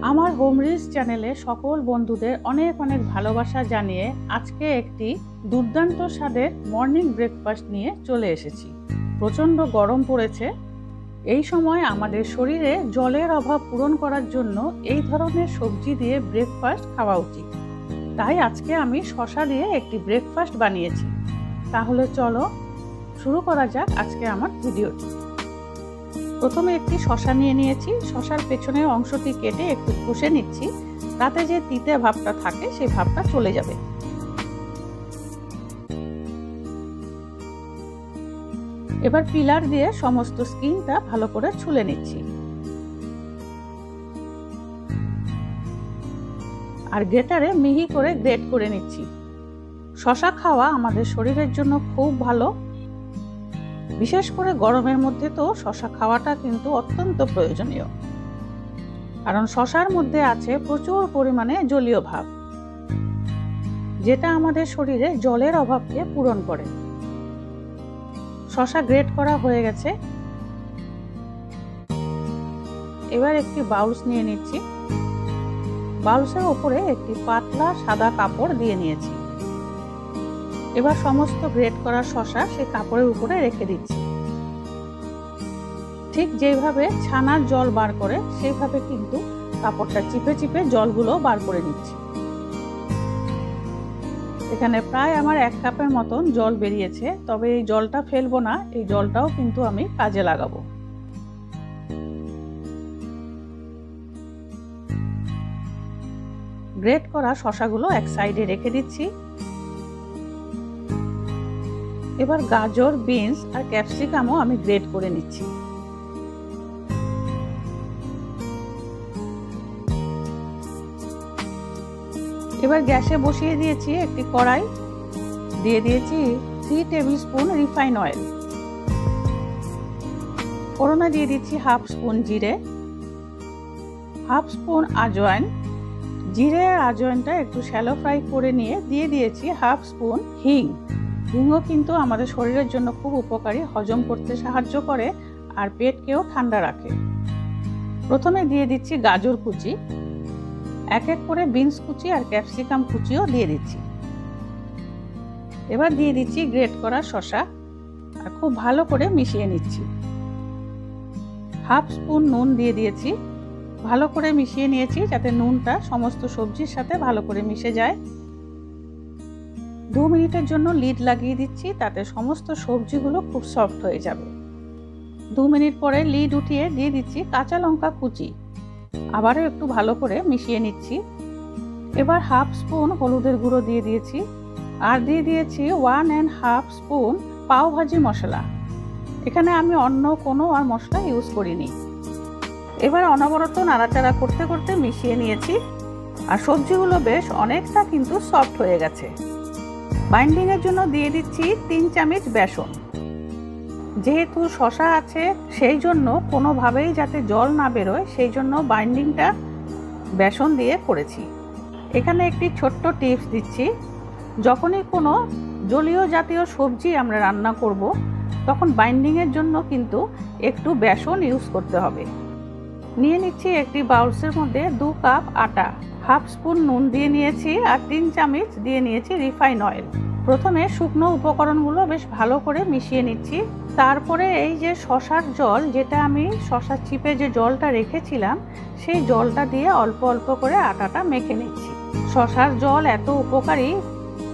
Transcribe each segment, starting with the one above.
আমার home rich চ্যানেলে সকল বন্ধুদের অনেক অনেক ভালোবাসা জানিয়ে আজকে একটি দুর্দান্ত স্বাদের মর্নিং ব্রেকফাস্ট নিয়ে চলে এসেছি। প্রচণ্ড গরম পড়েছে, এই সময় আমাদের শরীরে জলের অভাব পূরণ করার জন্য এই ধরনের সবজি দিয়ে ব্রেকফাস্ট খাওয়া উচিত। তাই আজকে আমি শসা দিয়ে একটি ব্রেকফাস্ট বানিয়েছি। তাহলে চলো শুরু করা যাক আজকে আমার ভিডিওটি। প্রথমে একটি শসা নিয়ে নিয়েছি। শসার পেছনের অংশটি কেটে একটু ঘষে নিচ্ছি, তাতে যে তিতে ভাবটা থাকে সেই ভাবটা চলে যাবে। এবার পিলার দিয়ে সমস্ত স্কিনটা ভালো করে ছুলে নিচ্ছি। আর গ্রেটারে মিহি করে গ্রেট করে নিচ্ছি। শসা খাওয়া আমাদের শরীরের জন্য খুব ভালো, বিশেষ করে গরমের মধ্যে তো শসা খাওয়াটা কিন্তু অত্যন্ত প্রয়োজনীয়, কারণ শসার মধ্যে আছে প্রচুর পরিমাণে জলীয় ভাব, যেটা আমাদের শরীরে জলের অভাবকে পূরণ করে। শসা গ্রেট করা হয়ে গেছে। এবার একটি বাউলস নিয়ে নিচ্ছি। বাউলসের উপরে একটি পাতলা সাদা কাপড় দিয়ে নিয়েছি। এবার সমস্ত গ্রেট করা শসা সেই কাপড়ের উপরে রেখে দিচ্ছি। ঠিক যেভাবে ছানার জল বার করে সেইভাবে কিন্তু কাপড়টা চিপে চিপে জলগুলো বার করে নিচ্ছি। এখানে প্রায় আমার 1 কাপের মতন জল বেরিয়েছে, তবে এই জলটা ফেলবো না, এই জলটাও কিন্তু আমি কাজে লাগাবো। গ্রেট করা শসাগুলো এক সাইডে রেখে দিচ্ছি। এবার গাজর, বিনস আর ক্যাপসিকামও আমি গ্রেট করে নিচ্ছি। এবার গ্যাসে বসিয়ে দিয়েছি একটি কড়াই, দিয়ে দিয়েছি 3 টেবিল স্পুন রিফাইন অয়েল। ফোড়নে দিয়ে দিচ্ছি 1/2 স্পুন জিরে, 1/2 স্পুন আজওয়াইন। জিরে আর আজওয়াইনটা একটু শ্যালো ফ্রাই করে নিয়ে দিয়ে দিয়েছি 1/2 স্পুন হিং। হিংও কিন্তু আমাদের শরীরের জন্য খুব উপকারী, হজম করতে সাহায্য করে আর পেটকেও ঠান্ডা রাখে। প্রথমে দিয়ে দিচ্ছি গাজর কুচি, এক এক করে বিনস কুচি আর ক্যাপসিকাম কুচিও দিয়ে দিচ্ছি। এবার দিয়ে দিচ্ছি গ্রেট করা শসা আর খুব ভালো করে মিশিয়ে নিচ্ছি। 1/2 স্পুন নুন দিয়ে দিয়েছি। ভালো করে মিশিয়ে নিয়েছি যাতে নুনটা সমস্ত সবজির সাথে ভালো করে মিশে যায়। 2 মিনিটের জন্য লিড লাগিয়ে দিচ্ছি, তাতে সমস্ত সবজিগুলো খুব সফট হয়ে যাবে। 2 মিনিট পরে লিড উঠিয়ে দিয়ে দিচ্ছি কাঁচা লঙ্কা কুচি, আবারও একটু ভালো করে মিশিয়ে নিচ্ছি। এবার 1/2 স্পুন হলুদের গুঁড়ো দিয়ে দিয়েছি আর দিয়ে দিয়েছি 1.5 স্পুন পাও ভাজি মশলা। এখানে আমি অন্য কোনো আর মশলা ইউজ করিনি। এবার অনবরত নাড়াচাড়া করতে করতে মিশিয়ে নিয়েছি আর সবজিগুলো বেশ অনেকটা কিন্তু সফট হয়ে গেছে। বাইন্ডিং এর জন্য দিয়ে দিচ্ছি 3 চামচ বেসন। যেহেতু শসা আছে সেই জন্য কোনোভাবেই যাতে জল না বেরোয়, সেই জন্য বাইন্ডিংটা বেসন দিয়ে করেছি। এখানে একটি ছোট্ট টিপস দিচ্ছি, যখনই কোনো জলীয় জাতীয় সবজি আমরা রান্না করব তখন বাইন্ডিংয়ের জন্য কিন্তু একটু বেসন ইউজ করতে হবে। নিয়ে নিচ্ছি একটি বাউলসের মধ্যে 2 কাপ আটা, 1/2 স্পুন নুন দিয়ে নিয়েছি আর 3 চামচ দিয়ে নিয়েছি রিফাইন অয়েল। প্রথমে শুকনো উপকরণগুলো বেশ ভালো করে মিশিয়ে নিচ্ছি। তারপরে এই যে শসার জল, যেটা আমি শসা চিপে যে জলটা রেখেছিলাম, সেই জলটা দিয়ে অল্প অল্প করে আটাটা মেখে নিচ্ছি। শসার জল এত উপকারী,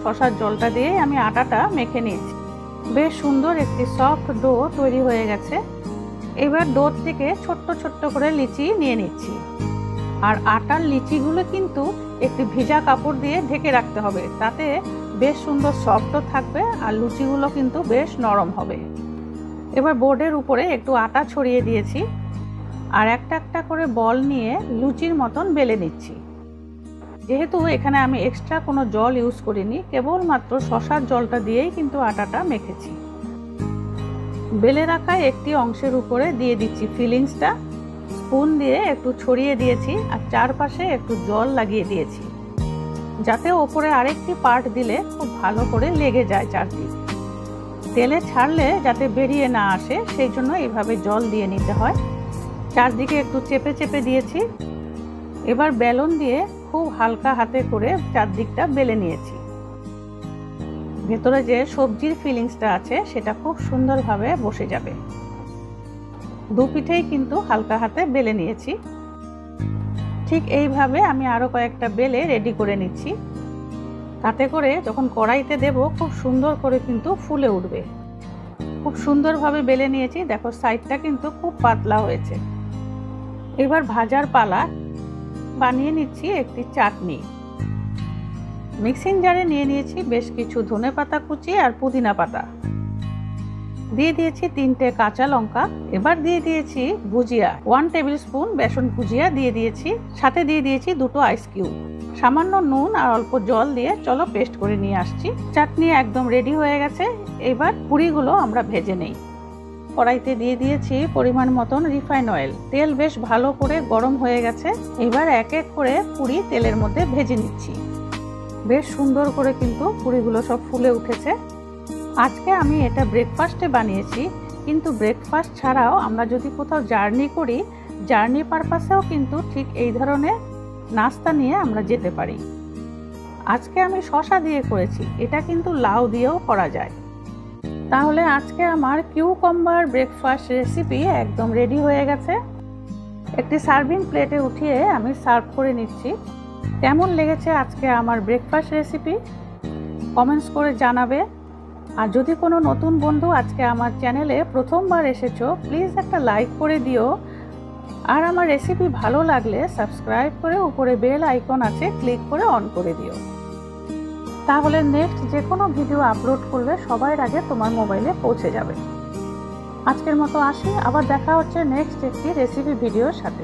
শসার জলটা দিয়ে আমি আটাটা মেখে নিয়েছি। বেশ সুন্দর একটি সফট ডো তৈরি হয়ে গেছে। এবার ডো থেকে ছোট্ট ছোট্ট করে লিচি নিয়ে নিচ্ছি। আর আটার লিচিগুলো কিন্তু একটি ভেজা কাপড় দিয়ে ঢেকে রাখতে হবে, তাতে বেশ সুন্দর সফটও থাকবে আর লুচিগুলো কিন্তু বেশ নরম হবে। এবার বোর্ডের উপরে একটু আটা ছড়িয়ে দিয়েছি আর একটা একটা করে বল নিয়ে লুচির মতন বেলে নিচ্ছি। যেহেতু এখানে আমি এক্সট্রা কোনো জল ইউজ করিনি, কেবলমাত্র শসার জলটা দিয়েই কিন্তু আটাটা মেখেছি। বেলে রাখা একটি অংশের উপরে দিয়ে দিচ্ছি ফিলিংসটা, স্পুন দিয়ে একটু ছড়িয়ে দিয়েছি আর চারপাশে একটু জল লাগিয়ে দিয়েছি, যাতে ওপরে আরেকটি পার্ট দিলে খুব ভালো করে লেগে যায় চারদিকে। তেলে ছাড়লে যাতে বেরিয়ে না আসে সেই জন্য এইভাবে জল দিয়ে নিতে হয়। চারদিকে একটু চেপে চেপে দিয়েছি। এবার বেলন দিয়ে খুব হালকা হাতে করে চারদিকটা বেলে নিয়েছি। ভেতরে যে সবজির ফিলিংসটা আছে সেটা খুব সুন্দরভাবে বসে যাবে। দু পিঠেই কিন্তু হালকা হাতে বেলে নিয়েছি। ঠিক এইভাবে আমি আরো কয়েকটা বেলে রেডি করে নিচ্ছি, তাতে করে যখন কড়াইতে দেব খুব সুন্দর করে কিন্তু ফুলে উঠবে। খুব সুন্দরভাবে বেলে নিয়েছি, দেখো সাইডটা কিন্তু খুব পাতলা হয়েছে। এবার ভাজার পালা। বানিয়ে নিচ্ছি একটি চাটনি। মিক্সিং জারে নিয়ে নিয়েছি বেশ কিছু ধনেপাতা কুচি আর পুদিনা পাতা, দিয়ে দিয়েছি 3টে কাঁচা লঙ্কা। এবার দিয়ে দিয়েছি ভুজিয়া, 1 টেবিল স্পুন বেসন ভুজিয়া দিয়ে দিয়েছি, সাথে দিয়ে দিয়েছি 2টো আইস কিউব, সামান্য নুন আর অল্প জল দিয়ে চলো পেস্ট করে নিয়ে আসছি। চাটনি একদম রেডি হয়ে গেছে। এবার পুরিগুলো আমরা ভেজে নেই। কড়াইতে দিয়ে দিয়েছি পরিমাণ মতন রিফাইন অয়েল। তেল বেশ ভালো করে গরম হয়ে গেছে। এবার এক এক করে পুরি তেলের মধ্যে ভেজে নিচ্ছি। বেশ সুন্দর করে কিন্তু পুরিগুলো সব ফুলে উঠেছে। আজকে আমি এটা ব্রেকফাস্টে বানিয়েছি, কিন্তু ব্রেকফাস্ট ছাড়াও আমরা যদি কোথাও জার্নি করি, জার্নি পারপাসেও কিন্তু ঠিক এই ধরনের নাস্তা নিয়ে আমরা যেতে পারি। আজকে আমি শসা দিয়ে করেছি, এটা কিন্তু লাউ দিয়েও করা যায়। তাহলে আজকে আমার কিউকাম্বার ব্রেকফাস্ট রেসিপি একদম রেডি হয়ে গেছে। একটি সার্ভিং প্লেটে উঠিয়ে আমি সার্ভ করে নিচ্ছি। কেমন লেগেছে আজকে আমার ব্রেকফাস্ট রেসিপি কমেন্টস করে জানাবে। আর যদি কোনো নতুন বন্ধু আজকে আমার চ্যানেলে প্রথমবার এসেছো, প্লিজ একটা লাইক করে দিও। আর আমার রেসিপি ভালো লাগলে সাবস্ক্রাইব করে উপরে বেল আইকন আছে, ক্লিক করে অন করে দিও। তাহলে নেক্সট যে কোনো ভিডিও আপলোড করলে সবার আগে তোমার মোবাইলে পৌঁছে যাবে। আজকের মতো আসি, আবার দেখা হচ্ছে নেক্সট একটি রেসিপি ভিডিওর সাথে।